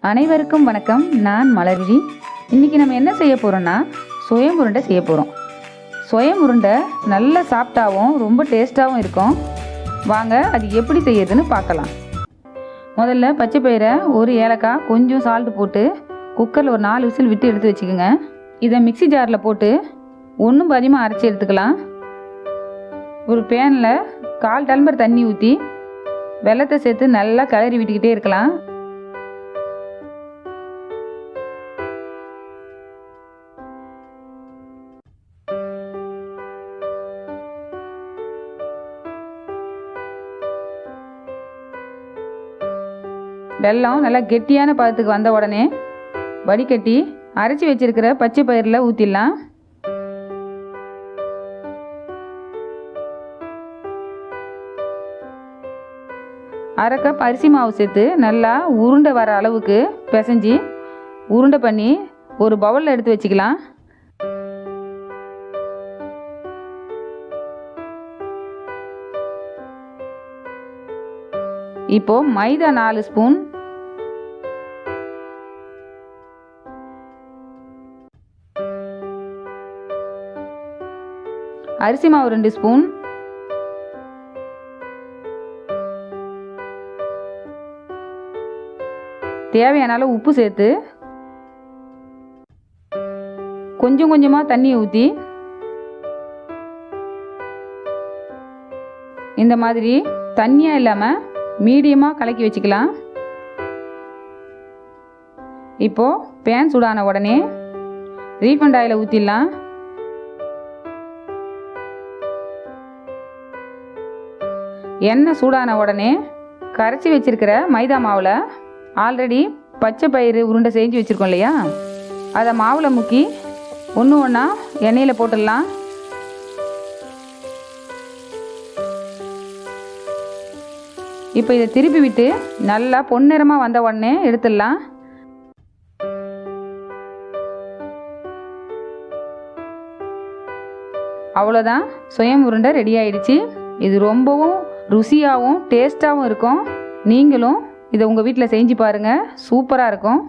அனைவருக்கும் வணக்கம். நான் மலர்விழி. இன்றைக்கி நம்ம என்ன செய்ய போகிறோன்னா சுயம் உருண்டை செய்ய போகிறோம். சுயம் உருண்டை நல்ல சாஃப்டாகவும் ரொம்ப டேஸ்ட்டாகவும் இருக்கும். வாங்க அது எப்படி செய்யறதுன்னு பார்க்கலாம். முதல்ல பச்சை பயிரை, ஒரு ஏலக்காய், கொஞ்சம் சால்ட்டு போட்டு குக்கரில் ஒரு 4 விசில் விட்டு எடுத்து வச்சுக்கோங்க. இதை மிக்சி ஜாரில் போட்டு ஒன்றும் பாதியமாக அரைச்சி எடுத்துக்கலாம். ஒரு பேனில் 1/4 டம்ளர் தண்ணி ஊற்றி வெல்லத்தை சேர்த்து நல்லா கிளறி விட்டுக்கிட்டே இருக்கலாம். வெல்லம் நல்லா கெட்டியான பதத்துக்கு வந்த உடனே வடிகட்டி அரைச்சி வச்சிருக்கிற பச்சை பயிரில் ஊற்றிடலாம். அரை கப் அரிசி மாவு சேர்த்து நல்லா உருண்டை வர அளவுக்கு பிசைஞ்சு உருண்டை பண்ணி ஒரு பவுலில் எடுத்து வச்சுக்கலாம். இப்போ மைதா 4 ஸ்பூன், அரிசி மாவு 2 ஸ்பூன், தேவையான அளவு உப்பு சேர்த்து கொஞ்சம் கொஞ்சமாக தண்ணியை ஊற்றி இந்த மாதிரி தண்ணியாக இல்லாமல் மீடியமாக கலக்கி வச்சுக்கலாம். இப்போது பேன் சூடான உடனே ரீஃபண்ட் ஆயிலை ஊற்றிடலாம். எண்ணெய் சூடான உடனே கரைச்சி வச்சிருக்கிற மைதா மாவில் ஆல்ரெடி பச்சை பயிறு உருண்டை செஞ்சு வச்சுருக்கோம் இல்லையா, அதை மாவில் முக்கி ஒன்று ஒன்றா எண்ணெயில் போட்டுடலாம். இப்போ இதை திருப்பி விட்டு நல்லா பொன்னிறமாக வந்த உடனே எடுத்துடலாம். அவ்வளோதான், சுயம் உருண்டை ரெடி ஆயிடுச்சு. இது ரொம்பவும் ருசியாகவும் டேஸ்ட்டாகவும் இருக்கும். நீங்களும் இதை உங்கள் வீட்டில் செஞ்சு பாருங்கள், சூப்பராக இருக்கும்.